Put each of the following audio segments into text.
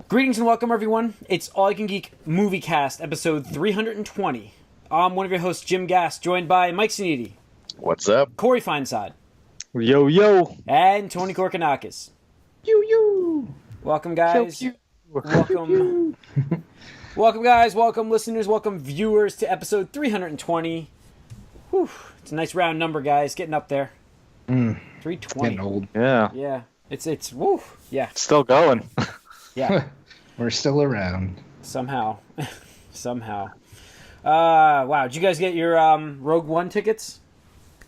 Greetings and welcome, everyone. It's All You Can Geek Moviecast, episode 320. I'm one of your hosts, Jim Gass, joined by Mike Siniti. What's up? Corey Feinsod. Yo, yo. And Tony Korkanakis. You. Welcome, guys. Yo. Welcome. Welcome, guys. Welcome, listeners. Welcome, viewers, to episode 320. Whew. It's a nice round number, guys. Getting up there. 320. Getting old. Yeah. Yeah. It's woo. Yeah. Still going. Yeah. We're still around. Somehow. Wow. Did you guys get your Rogueone tickets?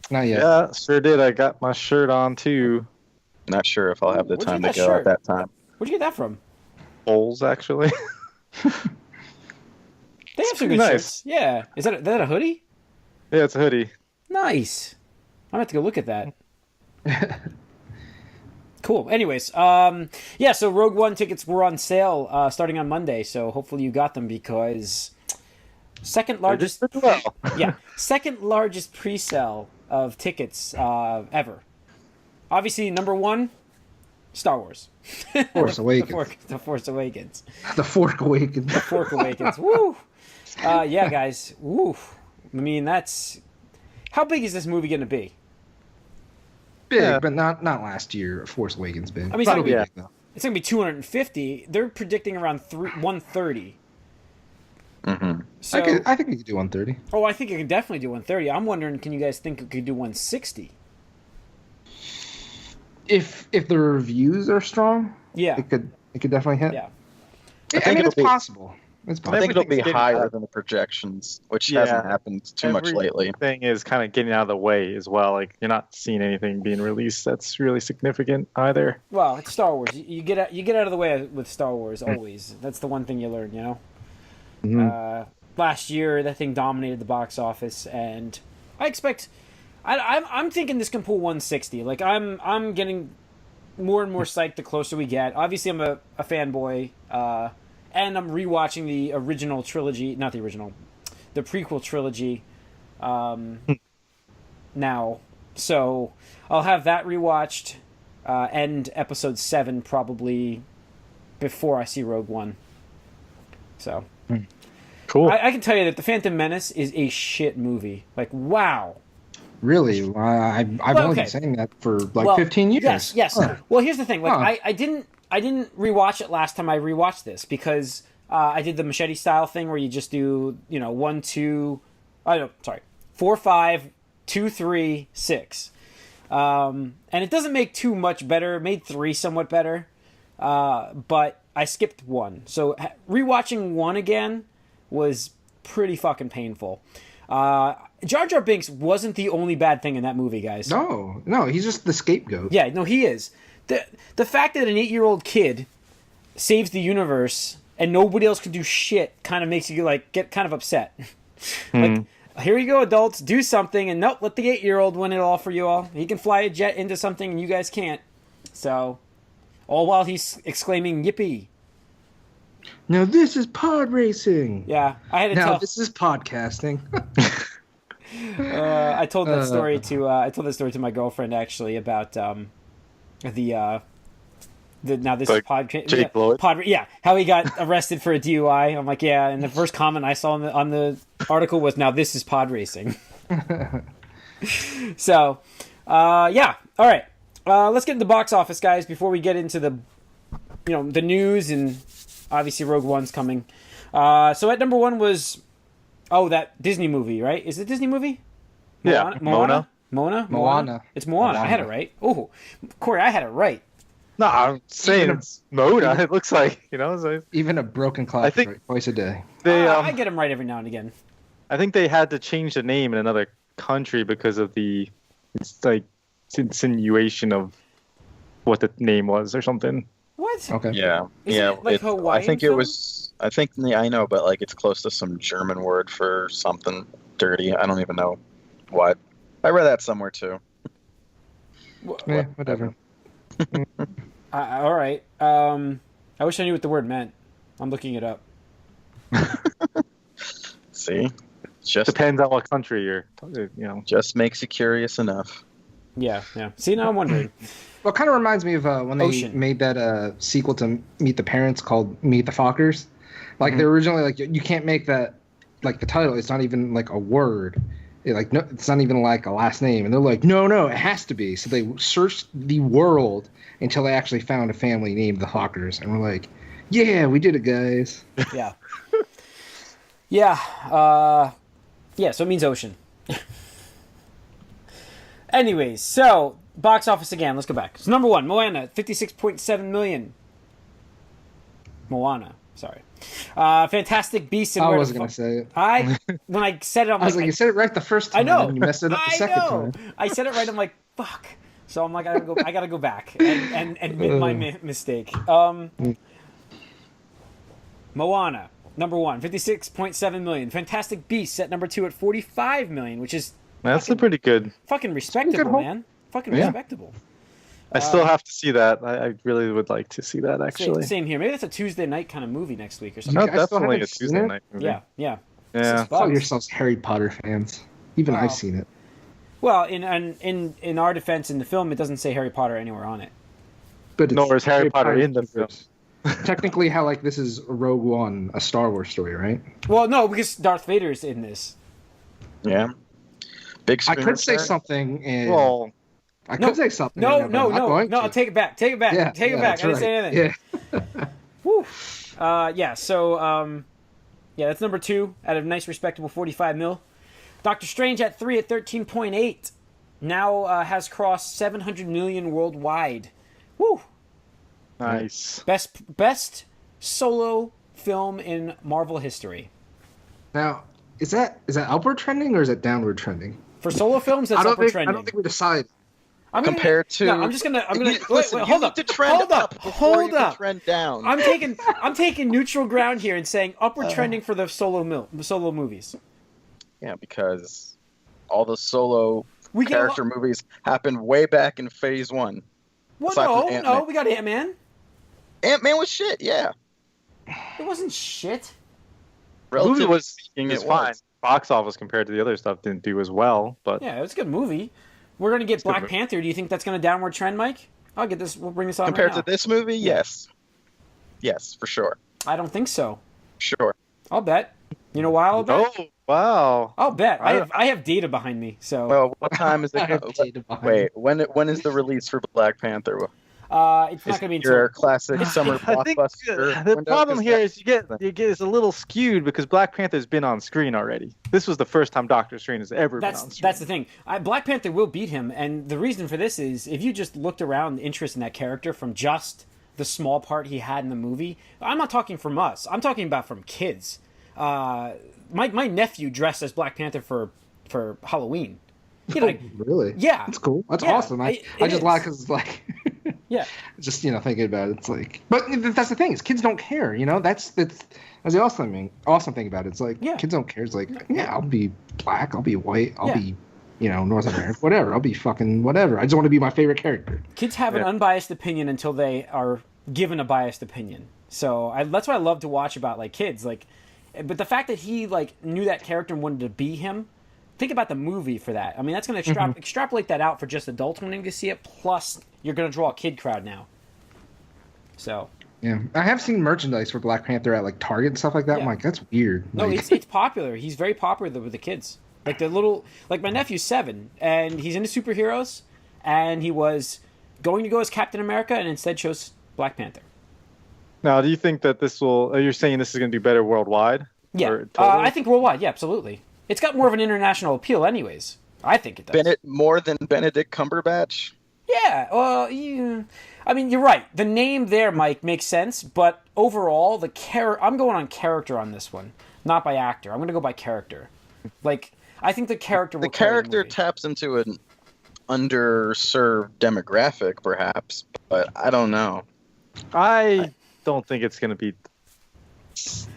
Not yet. Yeah, sure did. I got my shirt on, too. Not sure if I'll have the Where'd you time get to that go shirt? at that time. Where'd you get that from? Bowls, actually. They have some good nice. shirts. Yeah. Is that a hoodie? Yeah, it's a hoodie. Nice. I'm gonna have to go look at that. Cool. Anyways, so Rogueone tickets were on sale starting on Monday, so hopefully you got them because second largest pre-sale of tickets ever. Obviously, number one, Star Wars. Force Awakens. The Force Awakens. The Fork Awakens. The Fork Awakens. Woo! Yeah, guys. Woo! I mean, that's... How big is this movie going to be? Big, but not last year. Force Awakens big. I mean, Probably it's big, though. It's going to be 250. They're predicting around 130. Mm-hmm. So, I think we could do 130. Oh, I think it can definitely do 130. I'm wondering, can you guys think it could do 160? If the reviews are strong, Yeah. it could definitely hit. Yeah. I mean, it's possible. It's I think possible. it'll be Everything's higher getting- than the projections, which Yeah. hasn't happened too much lately. Everything is kind of getting out of the way as well. Like, you're not seeing anything being released that's really significant either. Well, it's Star Wars. You get out of the way with Star Wars always. That's the one thing you learn, you know. Mhm. Last year, that thing dominated the box office, and I expect. I'm thinking this can pull 160. Like I'm getting more and more psyched the closer we get. Obviously, I'm a fanboy, and I'm rewatching the original trilogy, not the original, the prequel trilogy, now. So I'll have that rewatched, and episode 7 probably before I see Rogueone. So Cool. I can tell you that The Phantom Menace is a shit movie. Like, wow. Really? I've only okay. been saying that for 15 years. Yes. Huh. Well, here's the thing. Like, Huh. I didn't rewatch it last time I rewatched this because I did the machete style thing where you just do 1, 2, 4, 5, 2, 3, 6, and it doesn't make 2 much better. It made 3 somewhat better, but I skipped 1. So rewatching 1 again was pretty fucking painful. Jar Jar Binks wasn't the only bad thing in that movie, guys. No, he's just the scapegoat. Yeah, no, he is. The fact that an 8-year-old kid saves the universe and nobody else can do shit kind of makes you get kind of upset. Like, here you go, adults, do something, and nope, let the 8-year-old win it all for you all. He can fly a jet into something and you guys can't. So, all while he's exclaiming yippee. Now this is pod racing. Yeah, I had to Now tell. this is podcasting. I told that story to my girlfriend actually about now this Like is podcast. Jake Lloyd? How he got arrested for a DUI. I'm like, yeah, and the first comment I saw on the article was, "Now this is pod racing." So, yeah, all right. Let's get into the box office, guys, before we get into the news, and obviously Rogueone's coming. So at number 1 was that Disney movie, right? Is it a Disney movie? Yeah, Moana. Moana. It's Moana. I had it right. Oh, Corey, I had it right. No, I'm saying it's Moda. It looks like, so Even a broken clock I think- twice a day. they I get them right every now and again. I think they had to change the name in another country because of the insinuation of what the name was or something. What? Okay. Yeah, Is yeah. it like Hawaiian I think film? it was. I think I know, but it's close to some German word for something dirty. I don't even know what. I read that somewhere too. Yeah, whatever. All right. I wish I knew what the word meant. I'm looking it up. See, just Depends on what country you're, just makes you curious enough. Yeah. See, now I'm wondering. Well, it kind of reminds me of when they Ocean. made that sequel to Meet the Parents called Meet the Fockers. Like they're originally like, you can't make that like the title. It's not even like a word. Like no, it's not even like a last name. And they're like, no, it has to be. So they searched the world until they actually found a family named the Fockers, and we're like, yeah, we did it, guys. Yeah. Yeah. So it means ocean. Anyways, so box office again. Let's go back. So number 1, Moana, 56.7 million. Moana. Sorry. Fantastic Beasts and I Where wasn't the going to say it. when I said it, I was like, you said it right the first time. I know. And you messed it up the second time. I said it right. I'm like, fuck. So I'm like, I gotta go back and admit my mistake. Moana, number 1, 56.7 million. Fantastic Beasts at number 2 at 45 million, which is That's a pretty good. fucking respectable, man. Fucking respectable. I still have to see that. I really would like to see that, actually. Same here. Maybe that's a Tuesday night kind of movie next week or something. No, You guys still definitely a haven't seen Tuesday it? night movie. Yeah. Yeah. Call yourselves Harry Potter fans. Even Wow. I've seen it. Well, in our defense, in the film, it doesn't say Harry Potter anywhere on it. But Nor is Harry Potter in the film. Technically, how like this is Rogueone, a Star Wars story, right? Well, no, because Darth Vader's in this. Yeah. Big I screen could say return. something, and Well, I could say something. No, and I'm not going to. I'll take it back. Take it back. Yeah, take it yeah, back. I didn't that's say right. anything. Yeah. Whew. So, that's number 2 out of nice, respectable 45 mil. Doctor Strange at 3 at 13.8. Now has crossed 700 million worldwide. Woo! nice. Best solo film in Marvel history. Now, is that upward trending or is it downward trending? For solo films, that's I don't upward think trending. I don't think we decided. I'm gonna- Compared to- No, I'm gonna. Listen, wait, you hold need up. to trend hold up up. before Hold you can up. trend down. I'm taking neutral ground here and saying upward trending for the solo movies. Yeah, because all the solo We get a character movies happened way back in Phase 1. Well, aside from no, Ant-Man. we got Ant-Man. Ant-Man was shit, yeah. It wasn't shit. The movie Relatively was speaking, it's it fine. was. Box office compared to the other stuff didn't do as well, but Yeah, it was a good movie. We're gonna get a good Black movie. Panther. Do you think that's gonna downward trend, Mike? I'll get this. We'll bring this on Compared right to now. this movie, yes. Yes, for sure. I don't think so. Sure. I'll bet. You know why I'll bet? oh wow, I'll bet. I have data behind me. So Well, what time is I it? have data behind Wait, when is the release for Black Panther? it's not Is gonna be your until. classic summer I think blockbuster. the window? problem 'Cause here that- is you get it's a little skewed because Black Panther's been on screen already. This was the first time Doctor Strange has ever been on screen. That's the thing. Black Panther will beat him, and the reason for this is if you just looked around the interest in that character from just the small part he had in the movie. I'm not talking from us. I'm talking about from kids. My nephew dressed as Black Panther for Halloween. You know, like, Really? Yeah. That's cool. That's Yeah, awesome. I it just is. laugh because it's like, yeah. just thinking about it, it's like, but that's the thing is kids don't care. That's the awesome thing about it. It's like kids don't care. It's like, yeah, I'll be black, I'll be white, I'll be North America, whatever. I'll be fucking whatever. I just want to be my favorite character. Kids have an unbiased opinion until they are given a biased opinion. So that's what I love to watch about like kids. Like, but the fact that he like knew that character and wanted to be him. Think about the movie for that. I mean, that's going to extrapolate that out for just adults wanting to see it. Plus, you're going to draw a kid crowd now. So. Yeah, I have seen merchandise for Black Panther at like Target and stuff like that. Yeah. I'm like, that's weird. No, Like, it's popular. He's very popular with the kids. Like my nephew's 7, and he's into superheroes, and he was going to go as Captain America, and instead chose Black Panther. Now, do you think that this will? You're saying this is going to do better worldwide? Yeah, Or totally? I think worldwide. Yeah, absolutely. It's got more of an international appeal, anyways. I think it does. more than Benedict Cumberbatch? Yeah, well, I mean, you're right. The name there, Mike, makes sense, but overall, I'm going on character on this one, not by actor. I'm going to go by character. Like, I think the character will The carry character movie. taps into an underserved demographic, perhaps, but I don't know. I don't think it's going to be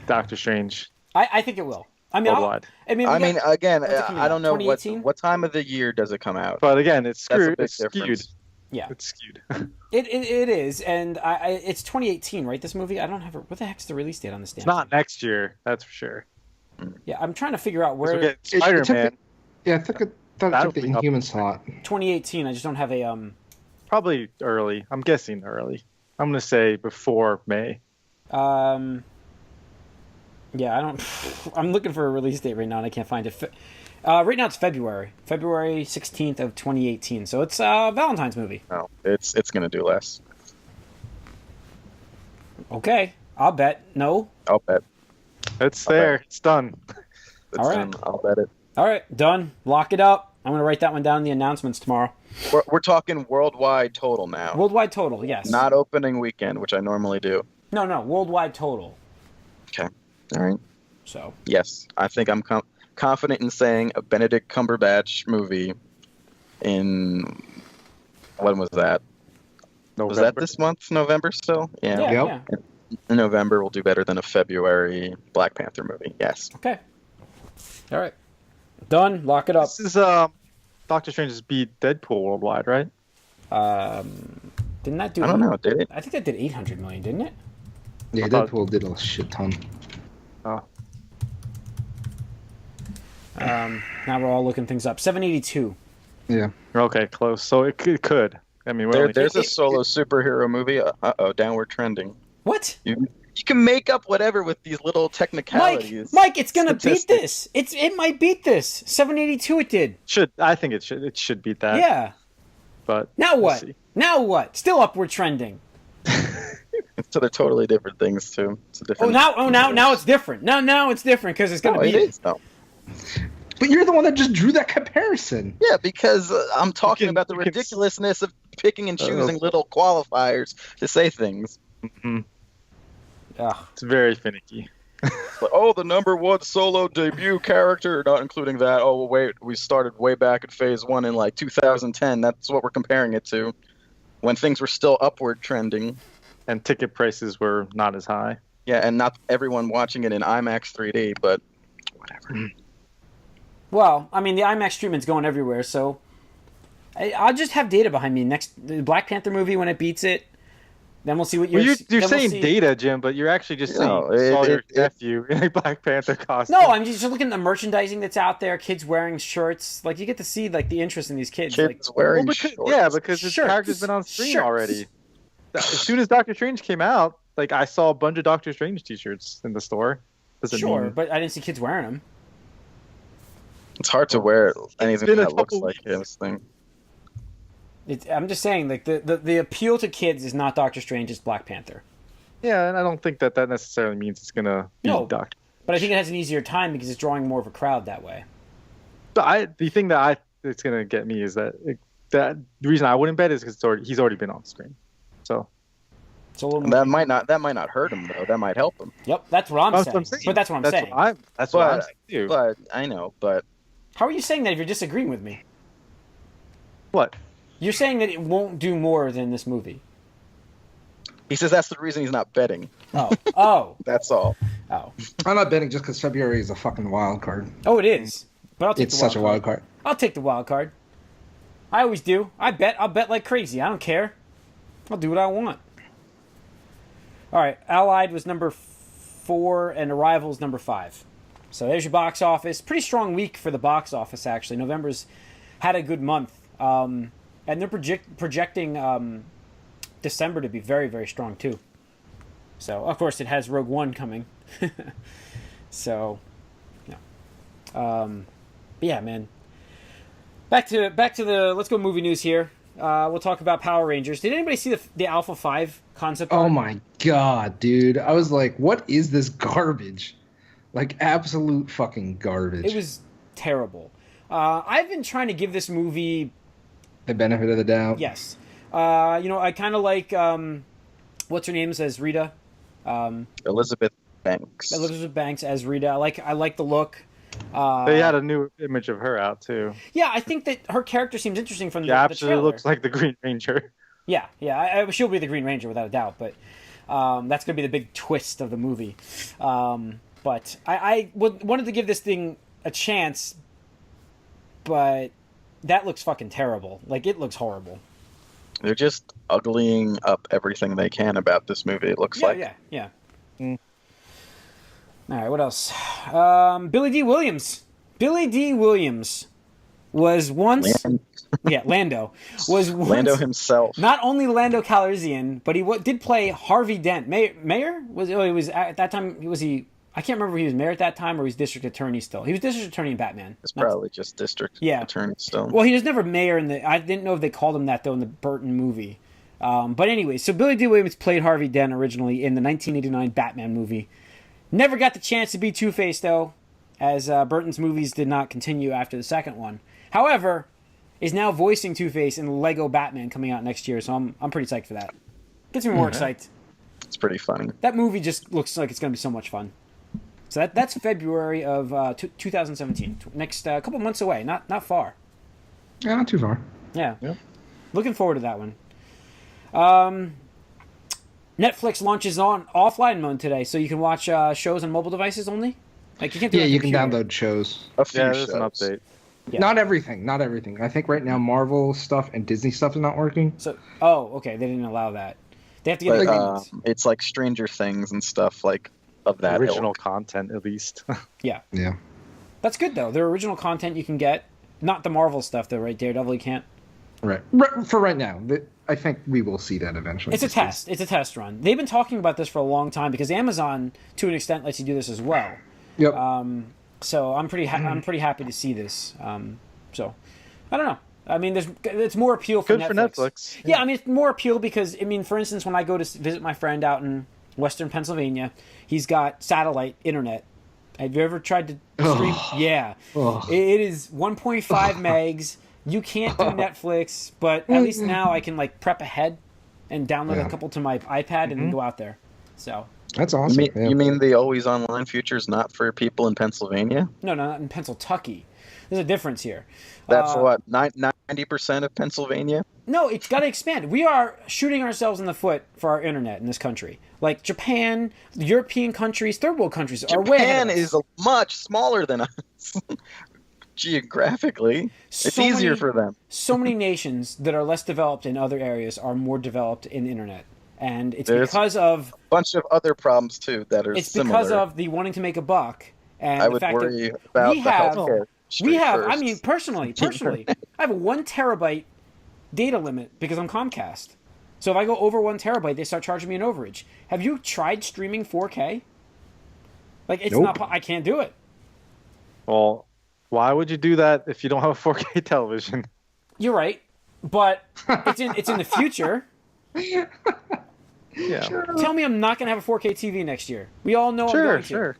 Doctor Strange I think it will. I mean, worldwide. Again, when's it coming I out? don't know 2018? what time of the year does it come out. But again, it's That's a screwed. big It's skewed. difference. Yeah, It's skewed. it is, and it's 2018, right? This movie, I don't have what the heck's the release date on this damn It's not thing? next year, that's for sure. Yeah, I'm trying to figure out where. We'll get it took Spider-Man. Yeah, it took thought it That'll took the be up Inhuman slot. 2018. I just don't have a Probably early. I'm guessing early. I'm gonna say before May. Yeah, I don't. I'm looking for a release date right now, and I can't find it. Right now it's February 16th of 2018. So it's a Valentine's movie. No, it's gonna do less. Okay, I'll bet. No. I'll bet. It's I'll there. bet. It's done. All right. I'll bet it. All right, done. Lock it up. I'm gonna write that one down in the announcements tomorrow. We're talking worldwide total now. Worldwide total, yes. Not opening weekend, which I normally do. No, worldwide total. Okay. All right. So. Yes, I think I'm confident in saying a Benedict Cumberbatch movie in when was that? November. Was that this month? November still? Yeah. Yeah. In November will do better than a February Black Panther movie. Yes. Okay. All right. Done. Lock it up. This is Doctor Strange's beat Deadpool worldwide, right? Didn't that do? I don't know. Did it? I think that did 800 million, didn't it? Yeah, Deadpool did a shit ton. Oh. Now we're all looking things up. 782. Yeah. Okay, close. So it could. I mean, There's a solo superhero movie. Downward trending. What? You can make up whatever with these little technicalities. Mike, it's gonna beat this. It might beat this. 782. It did. I think it should beat that. Yeah. But Now we'll what? see. Now what? Still upward trending. So they're totally different things too. It's a different. Now it's different. Now it's different because it's gonna beat it. No. But you're the one that just drew that comparison. Yeah, because I'm talking about the ridiculousness of picking and choosing little qualifiers to say things. Mm-hmm. Ugh. It's very finicky. Like, the number one solo debut character, not including that. Oh, wait, we started way back at phase 1 in like 2010. That's what we're comparing it to. When things were still upward trending. And ticket prices were not as high. Yeah, and not everyone watching it in IMAX 3D, but whatever. Well, I mean, the IMAX treatment's going everywhere, so I'll just have data behind me. The Black Panther movie, when it beats it, then we'll see what you're saying data, Jim, but you're actually just saying you saw your nephew in a Black Panther costume. No, I'm just looking at the merchandising that's out there. Kids wearing shirts, like you get to see like the interest in these kids. Wearing shorts. Because his Shirts. character's been on screen already. As soon as Doctor Strange came out, like I saw a bunch of Doctor Strange T-shirts in the store. But I didn't see kids wearing them. It's hard to wear anything that looks like his thing. I'm just saying, like the appeal to kids is not Doctor Strange, it's Black Panther. Yeah, and I don't think that necessarily means it's gonna be Doctor. But I think it has an easier time because it's drawing more of a crowd that way. But the thing that it's gonna get me is that the reason I wouldn't bet is because he's already been on screen. So it's a little that might not hurt him though. That might help him. Yep, that's what I'm saying. But that's what I'm saying. That's what I'm saying. But I know. But how are you saying that if you're disagreeing with me? What? You're saying that it won't do more than this movie. He says that's the reason he's not betting. Oh. That's all. Oh. I'm not betting just because February is a fucking wild card. Oh, it is. But I'll take it's such a wild card. I'll take the wild card. I always do. I'll bet like crazy. I don't care. I'll do what I want. All right. Allied was number 4 and Arrival's number 5. So there's your box office. Pretty strong week for the box office, actually. November's had a good month. And they're projecting December to be very, very strong, too. So, of course, it has Rogueone coming. So, yeah. But yeah, man. Back to the let's go movie news here. We'll talk about Power Rangers. Did anybody see the Alpha 5 concept art? Oh my god, dude. I was like, what is this garbage? Like, absolute fucking garbage. It was terrible. I've been trying to give this movie the benefit of the doubt. Yes. I kind of like what's her name as Rita? Elizabeth Banks. Elizabeth Banks as Rita. I like the look. They had a new image of her out too. Yeah, I think that her character seems interesting from the absolutely trailer. Looks like the Green Ranger. Yeah, she'll be the Green Ranger without a doubt. But that's gonna be the big twist of the movie. But I wanted to give this thing a chance, but that looks fucking terrible. Like, it looks horrible. They're just uglying up everything they can about this movie, it looks like. Yeah. All right, what else? Billy Dee Williams. Billy Dee Williams was once Land- Lando was once Lando himself. not only Lando Calrissian, but he did play Harvey Dent. Mayor was he was at that time. I can't remember if he was mayor at that time or he was district attorney still. He was district attorney in Batman. It's probably just district attorney still. Well, he was never mayor I didn't know if they called him that though in the Burton movie. But anyway, so Billy Dee Williams played Harvey Dent originally in the 1989 Batman movie. Never got the chance to be Two-Face though, as Burton's movies did not continue after the second one. However, is now voicing Two-Face in Lego Batman coming out next year, so I'm pretty psyched for that. Gets me more excited. It's pretty funny. That movie just looks like it's going to be so much fun. So that's February of 2017. Next couple months away, not far. Yeah, not too far. Yeah. Yep. Looking forward to that one. Netflix launches on offline mode today, so you can watch shows on mobile devices only. Like you can't do Yeah, it on you can computer. download shows. A few Yeah, shows. there's an update. Yeah. Not everything. I think right now Marvel stuff and Disney stuff is not working. So, okay, they didn't allow that. They have to get But, agreements. it's like Stranger Things and stuff like of that Original ilk. content, at least. Yeah, Yeah. that's good though. Their original content you can get, not the Marvel stuff though. Right, Daredevil you can't. Right. For right now, I think we will see that eventually. It's a test. It's a test run. They've been talking about this for a long time because Amazon, to an extent, lets you do this as well. Yep. So I'm pretty happy to see this. So I don't know. I mean, it's more appeal for Good Netflix. for Netflix. Yeah, I mean, it's more appeal because I mean, for instance, when I go to visit my friend out in Western Pennsylvania, he's got satellite internet. Have you ever tried to stream? Yeah, it is 1.5 megs. You can't do Netflix, but at least now I can like prep ahead and download a couple to my iPad and then go out there. So That's awesome. You mean the always online feature is not for people in Pennsylvania? no, not in Pennsylvania. There's a difference here. That's what 90% of Pennsylvania. No, it's got to expand. We are shooting ourselves in the foot for our internet in this country. Like Japan, European countries, third world countries are way ahead Japan of us. is much smaller than us geographically. It's easier for them. So many nations that are less developed in other areas are more developed in the internet, and it's There's because of A bunch of other problems too that are it's similar. because of the wanting to make a buck and I the would fact worry that about we the have healthcare. we have. first. I mean, personally, I have a 1 terabyte data limit because I'm Comcast. So if I go over 1 terabyte, they start charging me an overage. Have you tried streaming 4K? Like it's Nope. not. I can't do it. Well, why would you do that if you don't have a 4K television? You're right, but it's in the future. Yeah. Tell me I'm not going to have a 4K TV next year. We all know I'm going to. Sure.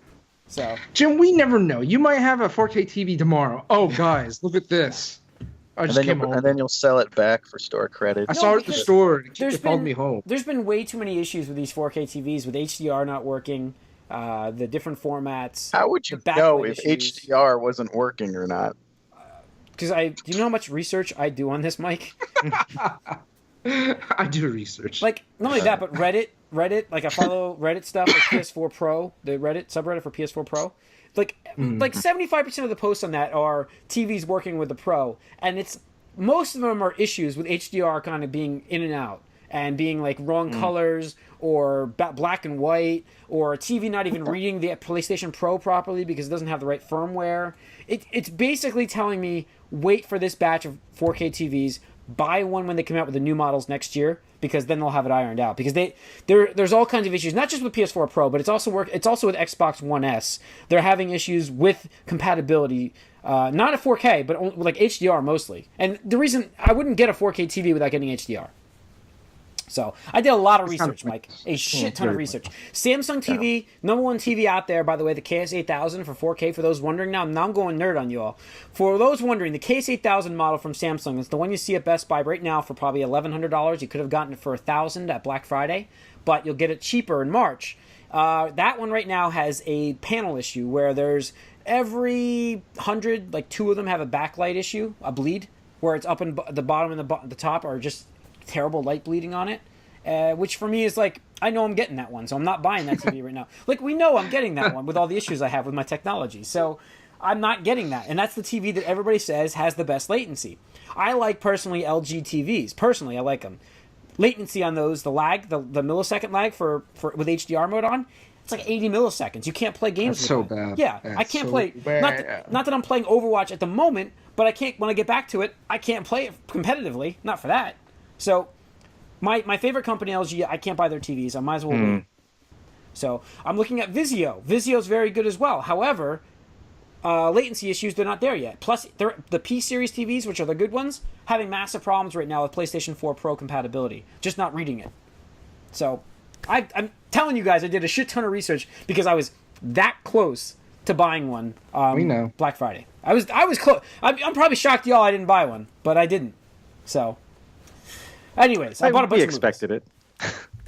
So Jim, we never know. You might have a 4K TV tomorrow. Oh, guys, look at this. I And just then, came home. and then you'll sell it back for store credit. I saw it at the because store. there's It followed been- me home. there's been way too many issues with these 4K TVs, with HDR not working, the different formats. How would you the backlight know if issues. HDR wasn't working or not? Because do you know how much research I do on this, Mike? I do research. Like not only that, but Reddit. Like I follow Reddit stuff, like PS4 Pro, the Reddit subreddit for PS4 Pro. Like 75% of the posts on that are TVs working with the Pro, and it's most of them are issues with HDR kind of being in and out and being like wrong colors or black and white, or a TV not even reading the PlayStation Pro properly because it doesn't have the right firmware. It's basically telling me wait for this batch of 4K TVs, buy one when they come out with the new models next year, because then they'll have it ironed out. Because there's all kinds of issues, not just with PS4 Pro, but it's also with Xbox One S. They're having issues with compatibility, not at 4K, but only, like HDR mostly. And the reason I wouldn't get a 4K TV without getting HDR. So I did a lot of research, Mike. A shit ton of research. Samsung TV, number one TV out there, by the way, the KS8000 for 4K. For those wondering, now I'm going nerd on you all. For those wondering, the KS8000 model from Samsung is the one you see at Best Buy right now for probably $1,100. You could have gotten it for $1,000 at Black Friday, but you'll get it cheaper in March. That one right now has a panel issue where there's every 100, like 2 of them have a backlight issue, a bleed, where it's up in the bottom and the top are just terrible light bleeding on it, which for me is like, I know I'm getting that one, so I'm not buying that TV right now. Like, we know I'm getting that one with all the issues I have with my technology, so I'm not getting that. And that's the TV that everybody says has the best latency. I like, personally, LG TVs. Personally, I like them. Latency on those, the lag, the millisecond lag for with HDR mode on, it's like 80 milliseconds. You can't play games That's with so that. bad. Yeah, That's I can't so play. bad. Not that I'm playing Overwatch at the moment, but I can't. When I get back to it, I can't play it competitively. Not for that. So, my favorite company, LG, I can't buy their TVs. I might as well wait. So I'm looking at Vizio. Vizio's very good as well. However, latency issues, they're not there yet. Plus, the P Series TVs, which are the good ones, having massive problems right now with PlayStation 4 Pro compatibility. Just not reading it. So I'm telling you guys, I did a shit ton of research because I was that close to buying one. We know. Black Friday. I was close. I'm probably shocked y'all I didn't buy one, but I didn't. So, anyways, I bought a bunch of movies. We expected it.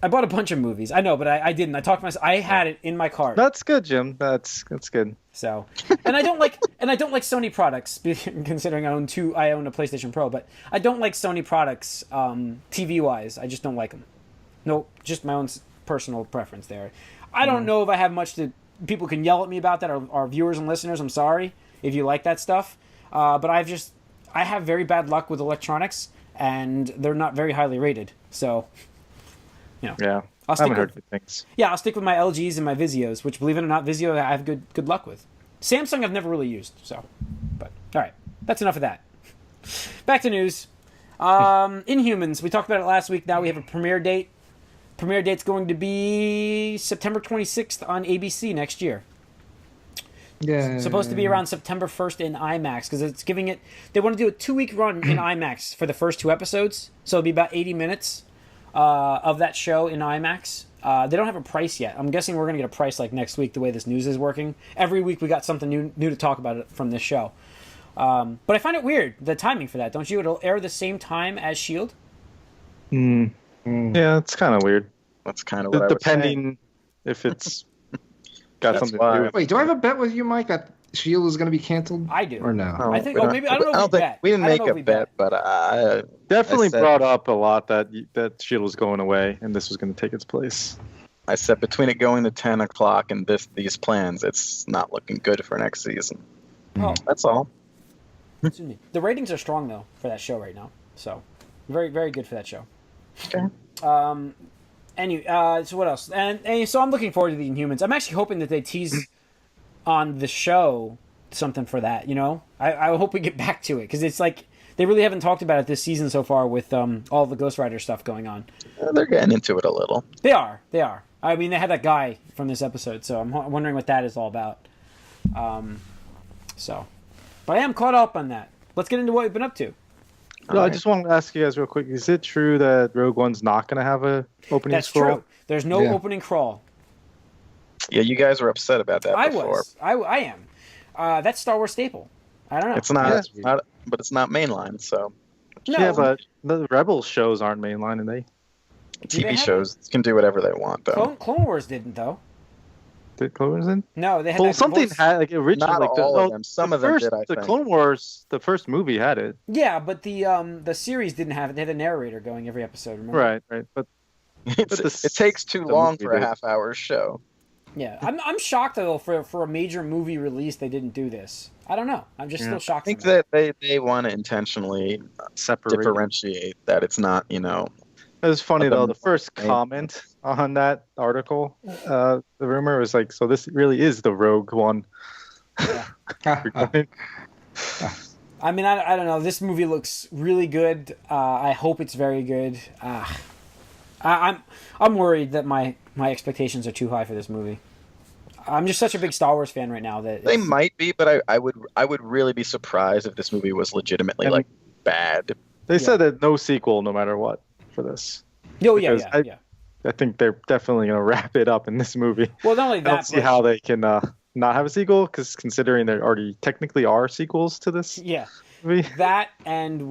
I bought a bunch of movies. I know, but I didn't. I talked to myself. I had it in my cart. That's good, Jim. That's good. So, and I don't like Sony products, considering I own a PlayStation Pro, but I don't like Sony products TV wise. I just don't like them. No, just my own personal preference there. I don't know if I have much to. People can yell at me about that. Our viewers and listeners, I'm sorry if you like that stuff, but I have very bad luck with electronics, and they're not very highly rated. So. Yeah, I haven't heard good things. Yeah, I'll stick with my LGs and my Vizios, which, believe it or not, Vizio I have good luck with. Samsung I've never really used, so. But, all right, that's enough of that. Back to news. Inhumans, we talked about it last week. Now we have a premiere date. Premiere date's going to be September 26th on ABC next year. Yeah. It's supposed to be around September 1st in IMAX, because it's giving it... They want to do a 2-week run in IMAX for the first 2 episodes, so it'll be about 80 minutes. Of that show in IMAX. They don't have a price yet. I'm guessing we're going to get a price like next week, the way this news is working. Every week we got something new to talk about from this show. But I find it weird, the timing for that. Don't you? It'll air the same time as S.H.I.E.L.D.? Yeah, it's kind of weird. That's kind of what depending if it's got something to do with it. Wait, do I have a bet with you, Mike, that S.H.I.E.L.D. is going to be canceled? I do. Or no? I think, maybe, I don't know if we bet. We didn't make a bet, but I definitely said, brought up a lot that S.H.I.E.L.D. was going away and this was going to take its place. I said between it going to 10 o'clock and these plans, it's not looking good for next season. Oh. That's all. Excuse me. The ratings are strong, though, for that show right now. So, very, very good for that show. Okay. Anyway, so what else? And so I'm looking forward to the Inhumans. I'm actually hoping that they tease on the show something for that, you know? I hope we get back to it, because it's like they really haven't talked about it this season so far with all the Ghost Rider stuff going on. They're getting into it a little. They are. I mean, they had that guy from this episode, so I'm wondering what that is all about. But I am caught up on that. Let's get into what we've been up to. No, I just wanted to ask you guys real quick. Is it true that Rogueone's not going to have a opening scroll? That's true. There's no opening crawl. Yeah, you guys were upset about that before. I am. That's Star Wars staple. I don't know. It's not, but it's not mainline, so. No. Yeah, but the Rebels shows aren't mainline, and they TV shows can do whatever they want, though. Clone Wars didn't, though. Did Clone Wars in? No, they had Well, something had, like, originally. Not like, all of them. Some of them did, I think. The Clone Wars, the first movie had it. Yeah, but the series didn't have it. They had a narrator going every episode, remember? Right. But it takes too long for a half-hour show. Yeah, I'm shocked, though, for a major movie release, they didn't do this. I don't know. I'm just still shocked. I think that they want to intentionally differentiate that it's not, you know. It was funny, though. The first comment on that article, the rumor was like, so this really is the Rogue One. Yeah. I mean, I don't know. This movie looks really good. I hope it's very good. I'm worried that my expectations are too high for this movie. I'm just such a big Star Wars fan right now that they might be, but I would really be surprised if this movie was legitimately like bad. They said that no sequel, no matter what, for this. Oh yeah. I think they're definitely going to wrap it up in this movie. Well, not only that, I don't see how they can not have a sequel, because considering there already technically are sequels to this. Yeah, movie. That and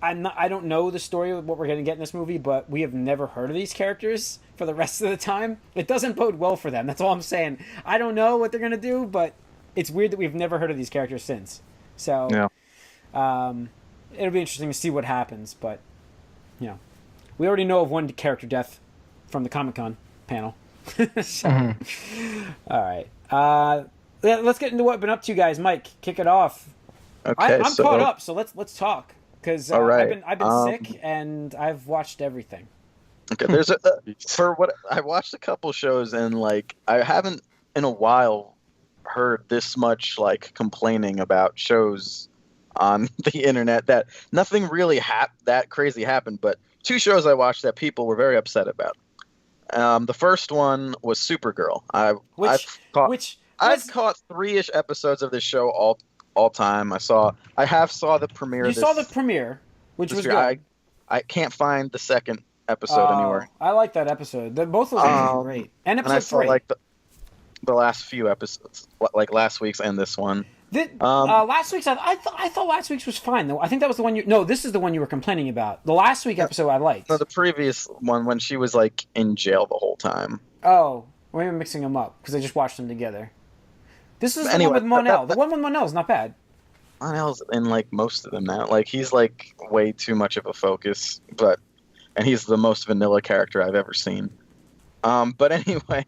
I don't know the story of what we're going to get in this movie, but we have never heard of these characters for the rest of the time. It doesn't bode well for them. That's all I'm saying. I don't know what they're going to do, but it's weird that we've never heard of these characters since. So, it'll be interesting to see what happens, but, you know, we already know of one character death from the Comic-Con panel. So, all right. Let's get into what we've been up to, guys. Mike, kick it off. Okay, I'm caught up, so let's talk. Because right. I've been sick and I've watched everything. Okay, there's I watched a couple shows, and like I haven't in a while heard this much like complaining about shows on the internet that nothing really that crazy happened, but two shows I watched that people were very upset about. The first one was Supergirl. I've caught 3-ish episodes of this show all time. I have saw the premiere. You saw the premiere, which was good. I can't find the second episode anywhere. I like that episode. Both of them were great. And episode 3. I saw like the last few episodes, like last week's and this one. Last week's I thought last week's was fine though. I think that was the one this is the one you were complaining about. The last week episode I liked. No, the previous one when she was like in jail the whole time. Oh, we're mixing them up because I just watched them together. This is the one with Mon-El. The one with Mon-El is not bad. Mon-El's in like most of them now. Like he's like way too much of a focus, and he's the most vanilla character I've ever seen. But anyway,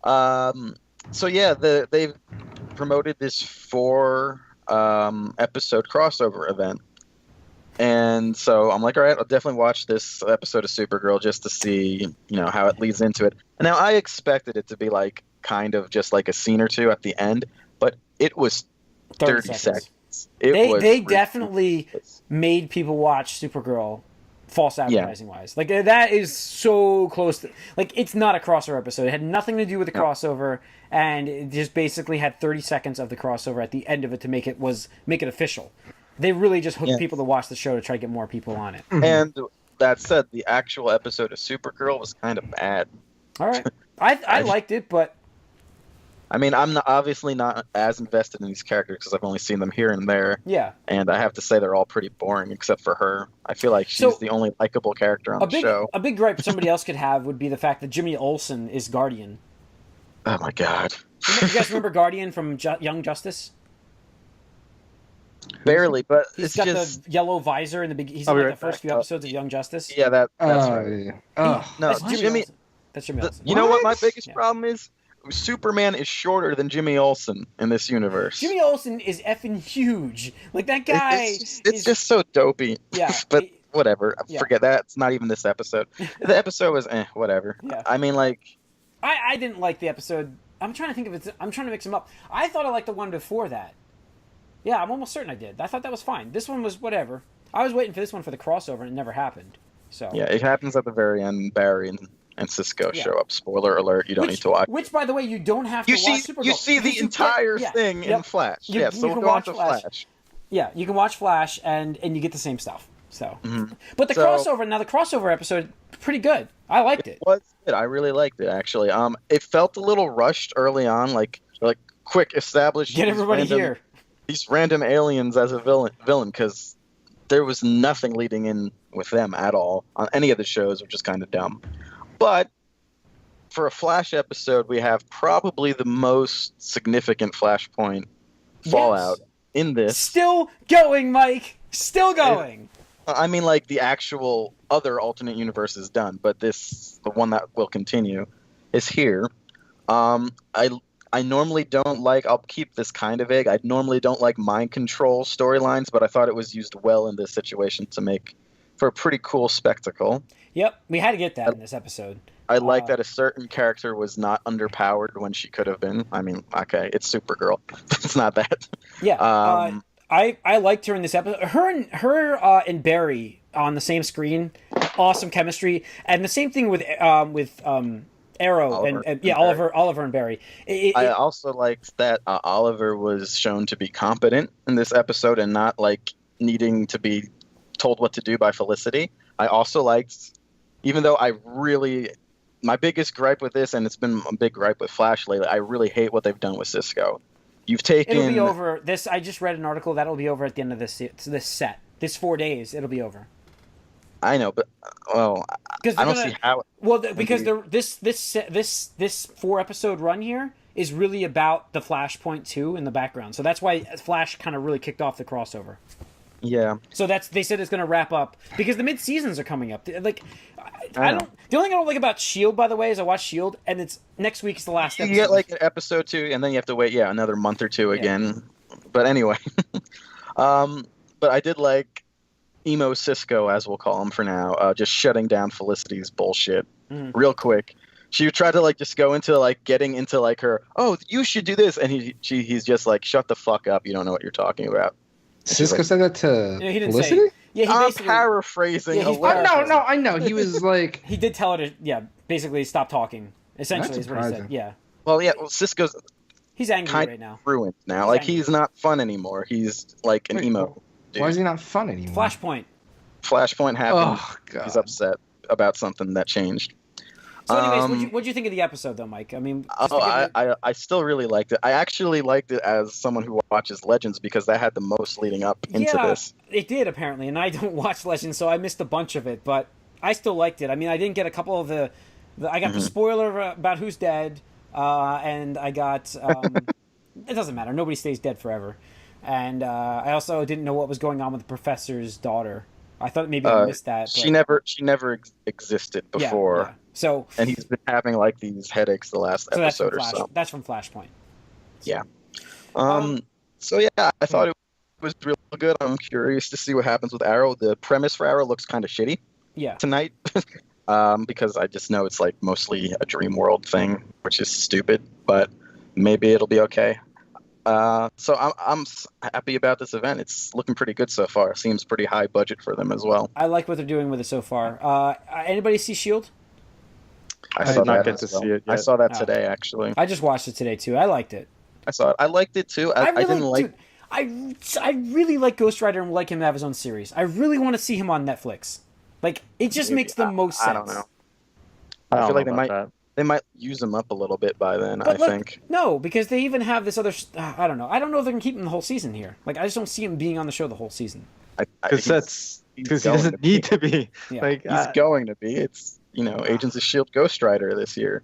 so yeah, they've promoted this 4 episode crossover event, and so I'm like, all right, I'll definitely watch this episode of Supergirl just to see how it leads into it. And now I expected it to be like kind of just like a scene or two at the end, but it was 30 seconds. They definitely made people watch Supergirl false advertising wise. Like that is so close to, like, it's not a crossover episode. It had nothing to do with the crossover, and it just basically had 30 seconds of the crossover at the end of it to make it official. They really just hooked people to watch the show to try to get more people on it. And that said, the actual episode of Supergirl was kind of bad. All right. I liked it, but I mean, I'm obviously not as invested in these characters because I've only seen them here and there. Yeah. And I have to say they're all pretty boring except for her. I feel like she's the only likable character on the show. A big gripe somebody else could have would be the fact that Jimmy Olsen is Guardian. Oh my god. You guys remember Guardian from Young Justice? Barely, but he's got the yellow visor in the big. He's in the first few episodes of Young Justice. Yeah, that's right. Yeah. No, Jimmy. That's Jimmy Olsen. You know what my biggest problem is? Superman is shorter than Jimmy Olsen in this universe. Jimmy Olsen is effing huge. Like that guy. It's just so dopey. Yeah, but whatever. Forget that. It's not even this episode. The episode was whatever. Yeah. I mean, like, I didn't like the episode. I'm trying to think of it. I'm trying to mix them up. I thought I liked the one before that. Yeah, I'm almost certain I did. I thought that was fine. This one was whatever. I was waiting for this one for the crossover, and it never happened. So yeah, it happens at the very end. Barry and Cisco show up. Spoiler alert! You don't need to watch. Which, by the way, you don't have to watch Supergirl. You see the entire thing in Flash. So you can watch Flash. Yeah, you can watch Flash, and you get the same stuff. So, but the crossover episode, pretty good. I liked it. It was good. I really liked it actually. It felt a little rushed early on, like quick establish. Get everybody here. These random aliens as a villain, because there was nothing leading in with them at all on any of the shows, which is kind of dumb. But for a Flash episode, we have probably the most significant Flashpoint fallout in this. Still going, Mike. Still going. I mean, like, the actual other alternate universe is done, but the one that will continue, is here. I normally don't like, I'll keep this kind of vague, I normally don't like mind control storylines, but I thought it was used well in this situation to make for a pretty cool spectacle. Yep, we had to get that in this episode. I like that a certain character was not underpowered when she could have been. I mean, okay, it's Supergirl. It's not that. Yeah, I liked her in this episode. Her and Barry on the same screen, awesome chemistry, and the same thing with Arrow Oliver and Barry. I also liked that Oliver was shown to be competent in this episode and not like needing to be told what to do by Felicity. I also liked, even though my biggest gripe with this, and it's been a big gripe with Flash lately, I really hate what they've done with Cisco. It'll be over. I just read an article that'll be over at the end of this set. This 4 days, it'll be over. I know, but I don't see how. Well, because this 4 episode run here is really about the Flashpoint 2 in the background, so that's why Flash kind of really kicked off the crossover. Yeah. So they said it's going to wrap up because the mid seasons are coming up. Like, I don't. The only thing I don't like about S.H.I.E.L.D., by the way, is I watch S.H.I.E.L.D. and it's next week is the last episode. You get like an episode 2, and then you have to wait another month or two again. But anyway, but I did like Emo Cisco, as we'll call him for now, just shutting down Felicity's bullshit real quick. She tried to just go into getting into her, oh, you should do this, and he's just like, shut the fuck up, you don't know what you're talking about. Cisco said that to Yeah, he didn't Felicity? say. Yeah, he I'm basically. paraphrasing. Yeah, he's a little. No, I know. He was like, He did tell her to, basically stop talking. Essentially, That's is what he said. surprising. Yeah, Well, yeah. Well, Cisco's he's angry kind right now. of ruined now. He's Like angry. he's not fun anymore. He's like an Wait, emo. Dude. why is he not fun anymore? Flashpoint. Flashpoint happened. Oh god. He's upset about something that changed. So, anyways, what'd you think of the episode, though, Mike? I mean, just to Oh, give you- I still really liked it. I actually liked it as someone who watches Legends because that had the most leading up into this. It did apparently, and I don't watch Legends, so I missed a bunch of it, but I still liked it. I mean, I didn't get a couple of the I got the spoiler about who's dead, and I got it doesn't matter. Nobody stays dead forever, and I also didn't know what was going on with the professor's daughter. I thought maybe I missed that. She but- never existed Yeah, before, yeah. So and he's been having like these headaches the last that's from episode or so. That's from Flashpoint. Yeah. So yeah, I thought it was real good. I'm curious to see what happens with Arrow. The premise for Arrow looks kind of shitty Yeah. tonight, because I just know it's like mostly a dream world thing, which is stupid. But maybe it'll be okay. So I'm happy about this event. It's looking pretty good so far. Seems pretty high budget for them as well. I like what they're doing with it so far. Anybody see Shield? I did saw not that get as to well. see it I yet. saw that Oh. today actually. I just watched it today too. I liked it. I saw it. I liked it too. I didn't like. Dude, I really like Ghost Rider and would like him to have his own series. I really want to see him on Netflix. Like it just Maybe. makes the most sense. I don't know. I I don't feel like know they about might that. they might use him up a little bit by then. But I look, think. no, because they even have this other. I don't know. I don't know if they're gonna keep him the whole season here. Like I just don't see him being on the show the whole season. Because he going doesn't to be. need to be. Yeah. Like He's going to be. It's Agents of Shield Ghost Rider this year.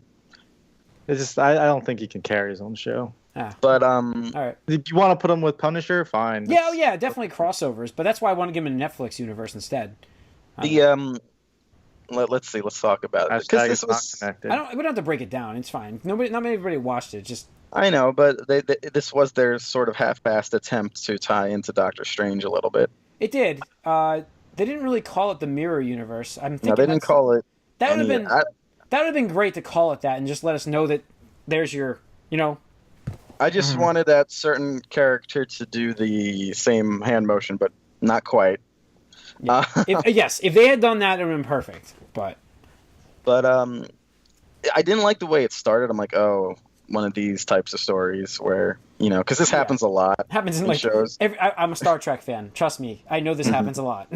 it's just I don't think he can carry his own show. But All right. If you want to put him with Punisher, fine. Yeah, definitely crossovers. But that's why I want to give him a Netflix universe instead. let's see. Let's talk about it Hashtag because it's this not was. connected. We don't have to break it down. It's fine. Not everybody watched it. Just I know, but this was their sort of half-assed attempt to tie into Doctor Strange a little bit. it did. They didn't really call it the Mirror Universe. I'm thinking No, they didn't call it. that would have any- been that would have been great to call it that and just let us know that there's your I just wanted that certain character to do the same hand motion, but not quite. Yeah. If they had done that, it would have been perfect. But I didn't like the way it started. I'm like, oh, one of these types of stories where because this happens a lot. it happens in in like shows. I'm a Star Trek fan. Trust me, I know this happens a lot.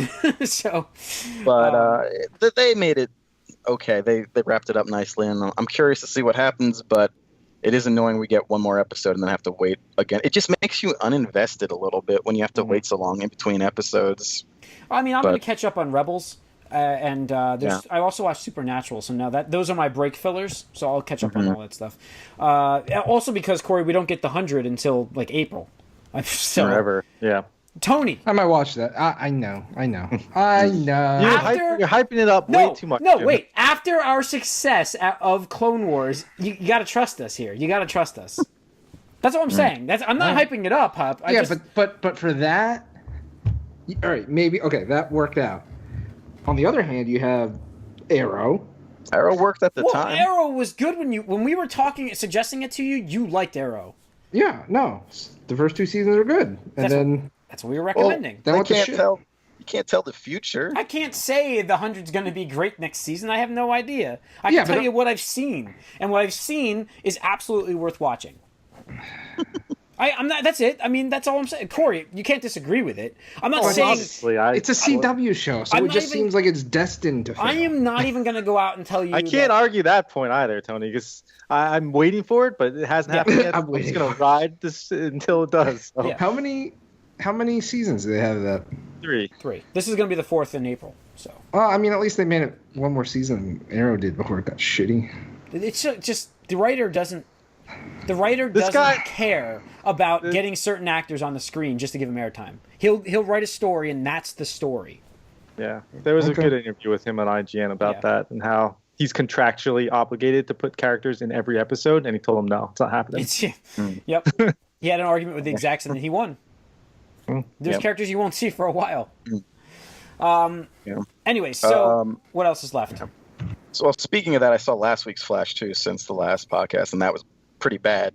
So, But they made it okay. They wrapped it up nicely, and I'm curious to see what happens. But it is annoying we get one more episode and then have to wait again. It just makes you uninvested a little bit when you have to wait so long in between episodes. I mean, I'm going to catch up on Rebels, and there's. I also watched Supernatural, so now those are my break fillers. So I'll catch up on all that stuff. Also, because Corey, we don't get the 100 until like April. So, Forever. Yeah. Tony. I might watch that. I know. You're, After- you're hyping it up way too much. No, Jim. wait. After our success of Clone Wars, you got to trust us here. You got to trust us. That's what I'm saying. I'm not hyping it up, Hup. But for that, all right, maybe okay, that worked out. On the other hand, you have Arrow. Arrow worked at the time. Arrow was good when we were suggesting it to you. You liked Arrow. Yeah, no, the first two seasons are good, and That's what we were recommending. then They what the can't shit? tell. You can't tell the future. I can't say the 100's going to be great next season. I have no idea. I Yeah, can but tell you what I've seen, and what I've seen is absolutely worth watching. I'm not. That's it. I mean, that's all I'm saying. Corey, you can't disagree with it. I'm not saying. Honestly, It's a CW show, so I'm it not just even- seems like it's destined to fail. I am not even going to go out and tell you. I can't that- argue that point either, Tony, because I'm waiting for it, but it hasn't happened yet. I'm I'm waiting just gonna for it. ride this until it does. So. Yeah. How many seasons do they have of that? 3. 3. This is going to be the 4th in April. So Well, I mean, at least they made it one more season than Arrow did before it got shitty. it's just the writer doesn't. The writer This doesn't guy- care about getting certain actors on the screen just to give them airtime. He'll write a story, and that's the story. Yeah, there was Okay. a good interview with him on IGN about Yeah. that and how he's contractually obligated to put characters in every episode, and he told him no, it's not happening. Yep. He had an argument with the execs, and then he won. There's Yep. characters you won't see for a while. Yeah. Anyway, so Um, what else is left? So, well, speaking of that, I saw last week's Flash too since the last podcast, and that was pretty bad.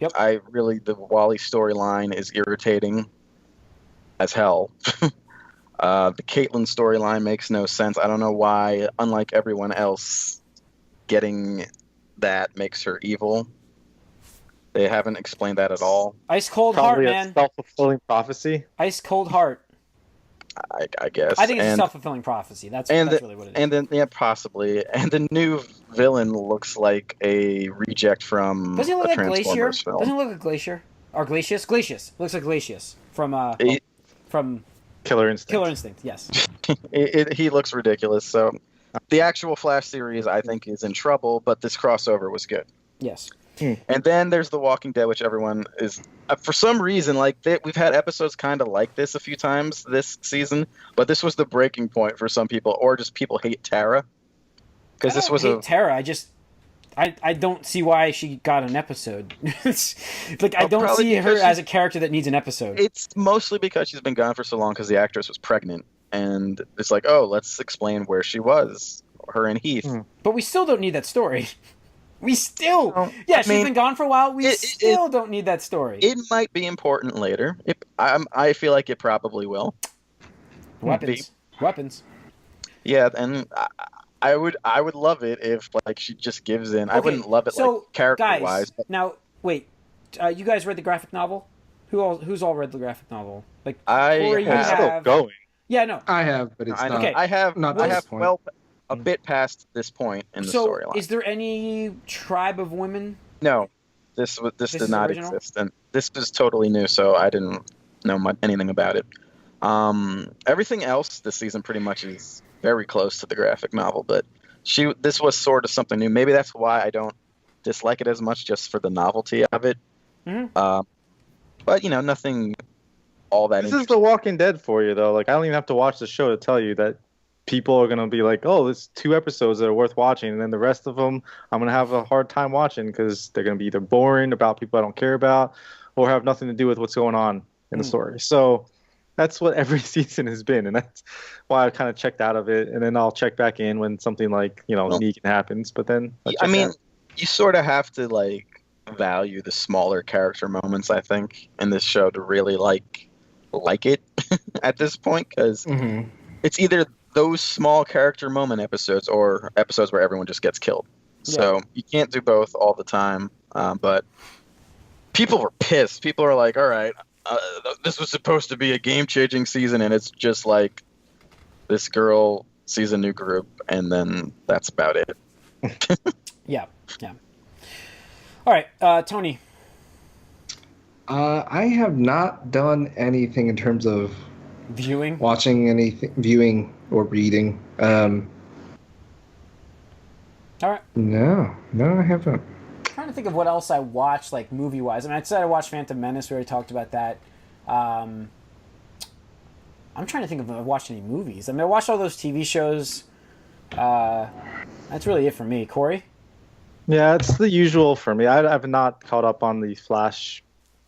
Yep. The Wally storyline is irritating as hell. The Caitlyn storyline makes no sense. I don't know why, unlike everyone else, getting that makes her evil. They haven't explained that at all. Ice cold Probably heart, a man. self-fulfilling prophecy. Ice cold heart. I guess. I think it's a self-fulfilling prophecy. That's really what it is. And then, yeah, possibly. And the new villain looks like a reject from Doesn't he look a like Glacier? Transformers film. Doesn't he look like Glacier? Or Glacius? Glacius. Looks like Glacius from Killer Instinct. Killer Instinct, yes. He looks ridiculous. So the actual Flash series, I think, is in trouble, but this crossover was good. Yes. And then there's The Walking Dead, which everyone is, for some reason, we've had episodes kind of like this a few times this season, but this was the breaking point for some people, or just people hate Tara. Because this was Tara. I don't see why she got an episode. I don't see her as a character that needs an episode. It's mostly because she's been gone for so long because the actress was pregnant, and it's like, oh, let's explain where she was, her and Heath. But we still don't need that story. We still... she's been gone for a while. We still don't need that story. It might be important later. I feel like it probably will. Weapons. Yeah, and I would love it if she just gives in. Okay, I wouldn't love it character-wise. Guys, now, wait. You guys read the graphic novel? Who's all read the graphic novel? Corey, it's still going. Yeah, no. I have, but it's not. Okay. I have not this point. A bit past this point in the storyline. Is there any tribe of women? No, this did not exist, and this is totally new, so I didn't know anything about it. Everything else this season pretty much is very close to the graphic novel, but this was sort of something new. Maybe that's why I don't dislike it as much, just for the novelty of it. Mm-hmm. But nothing all that. This is The Walking Dead for you, though. I don't even have to watch the show to tell you that people are gonna be like, "Oh, there's 2 episodes that are worth watching," and then the rest of them I'm gonna have a hard time watching because they're gonna be either boring, about people I don't care about, or have nothing to do with what's going on in the story. So that's what every season has been, and that's why I kind of checked out of it. And then I'll check back in when something like Negan happens. But then you sort of have to value the smaller character moments, I think, in this show to really like it at this point, because it's either those small character moment episodes or episodes where everyone just gets killed. Yeah. So you can't do both all the time. But people were pissed. People are like, all right, this was supposed to be a game-changing season, and it's just like this girl sees a new group, and then that's about it. Yeah. All right, Tony. I have not done anything in terms of watching anything, viewing or reading. All right. No, I haven't. I'm trying to think of what else I watched, movie-wise. I said I watched Phantom Menace. We already talked about that. I'm trying to think if I watched any movies. I watched all those TV shows. That's really it for me. Corey? Yeah, it's the usual for me. I've not caught up on the Flash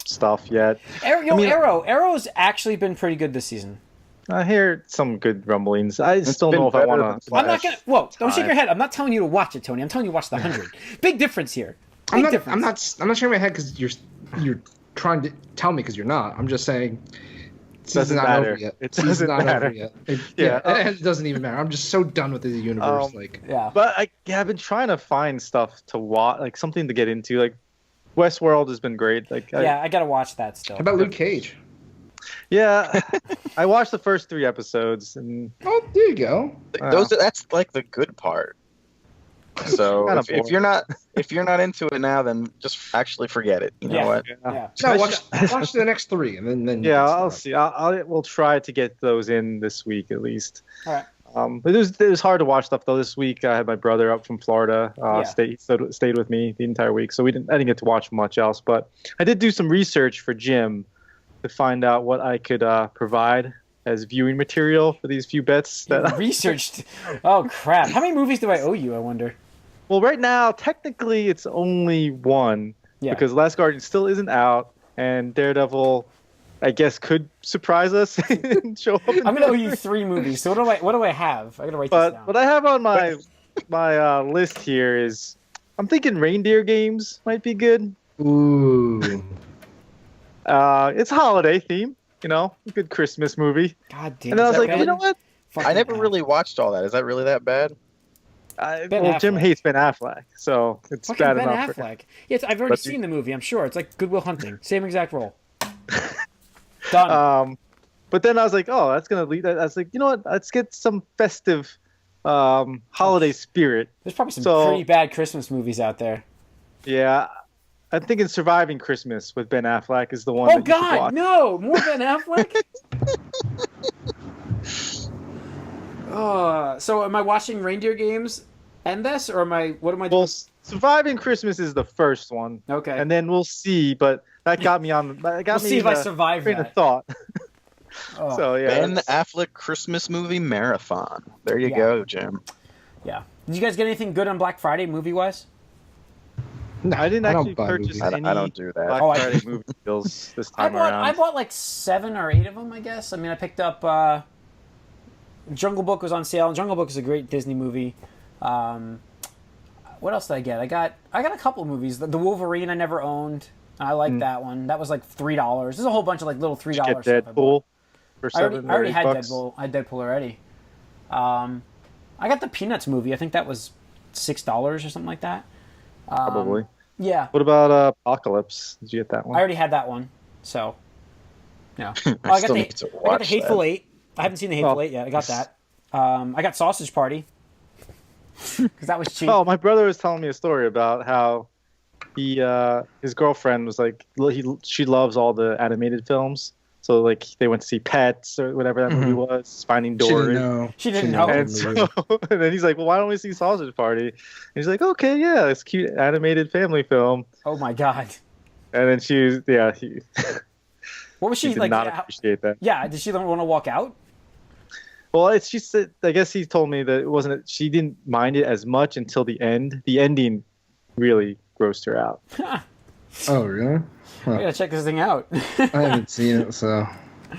stuff yet. Arrow's actually been pretty good this season. I hear some good rumblings. I still don't know if I want to. I'm not gonna. Whoa! Don't shake your head. I'm not telling you to watch it, Tony. I'm telling you to watch the 100. Big difference here. I'm not shaking my head because you're trying to tell me because you're not. I'm just saying. It doesn't matter. It doesn't matter. It doesn't even matter. I'm just so done with the universe. But I've been trying to find stuff to watch, something to get into. Westworld has been great. I gotta watch that still. How about Luke Cage? Yeah, I watched the first 3 episodes, and there you go. That's the good part. So if you're not into it now, then just actually forget it. You know what? Yeah. No, watch the next 3, and then. Yeah, I'll see. We'll try to get those in this week at least. All right. But it was hard to watch stuff though. This week I had my brother up from Florida. Stayed with me the entire week, so I didn't get to watch much else. But I did do some research for Jim to find out what I could provide as viewing material for these few bets that researched. Oh crap! How many movies do I owe you? I wonder. Well, right now technically it's only 1 because Last Guardian still isn't out, and Daredevil, I guess, could surprise us and show up. I'm gonna owe you 3 movies. So what do I have? I gotta write this down. What I have on my list here is I'm thinking Reindeer Games might be good. Ooh. It's a holiday theme, you know, a good Christmas movie. God damn. And then I was like, Ben you know what? I never Affleck. really watched all that. Is that really that bad? Ben Jim Affleck. hates Ben Affleck, so it's Fucking bad Ben enough. Affleck. Yes, I've already But seen the movie. I'm sure it's like Good Will Hunting, same exact role. Done. But then I was like, oh, that's gonna lead. I was like, you know what? Let's get some festive, holiday spirit. There's probably some so- pretty bad Christmas movies out there. Yeah, I'm thinking Surviving Christmas with Ben Affleck is the one. Oh that you should God, watch. no! More Ben Affleck. So am I watching Reindeer Games and this, or am I? What am I doing? Well, Surviving Christmas is the first one. Okay. And then we'll see. But that got me on. That got We'll me see in if I a survive train that. of thought. Oh, So yeah, Ben Affleck Christmas movie marathon. There you Yeah. go, Jim. yeah. Did you guys get anything good on Black Friday movie wise? No, I didn't don't actually buy purchase movies. any I don't do that. Black Oh, I- Friday movie deals this time I around. bought like 7 or 8 of them, I guess. I mean, I picked up Jungle Book was on sale. And Jungle Book is a great Disney movie. What else did I get? I got a couple of movies. The Wolverine I never owned. I like that one. That was like $3. There's a whole bunch of like little $3 Did you stuff. get I bought. Deadpool for I already, $7 I already or had $8. Deadpool. I had Deadpool already. I got the Peanuts movie. I think that was $6 or something like that. Probably. Yeah, What about Apocalypse? Did you get that one? I already had that one. So, yeah. I still need to I got the watch Hateful that. Eight. I haven't seen the Hateful Oh. Eight yet. I got that. I got Sausage Party because that was cheap. Oh, my brother was telling me a story about how his girlfriend was like she loves all the animated films. So like they went to see Pets or whatever that movie was, Finding She Dory. didn't know. She didn't know. And the so, movie. and then he's like, "Well, why don't we see Sausage Party?" And he's like, "Okay, yeah, it's a cute animated family film." Oh my god. And then he What was she did like? not appreciate that. Yeah, did she want to walk out? Well, she said, I guess he told me that it wasn't. She didn't mind it as much until the end. The ending really grossed her out. Oh, really? I gotta check this thing out. I haven't seen it, so.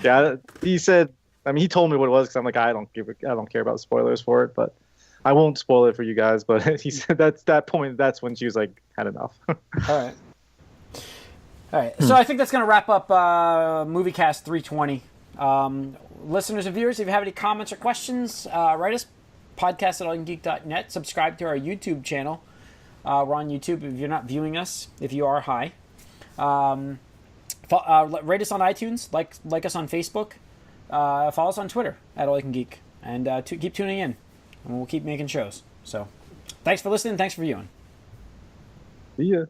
Yeah, he said. I mean, he told me what it was because I'm like, I don't care about spoilers for it, but I won't spoil it for you guys. But he said that's when she was like, had enough. All right. So I think that's going to wrap up Moviecast 320. Listeners and viewers, if you have any comments or questions, write us, podcast@allygeek.net. Subscribe to our YouTube channel. We're on YouTube if you're not viewing us. If you are, hi. Rate us on iTunes, like us on Facebook. Follow us on Twitter @allygeek. And keep tuning in. And we'll keep making shows. So thanks for listening. Thanks for viewing. See ya.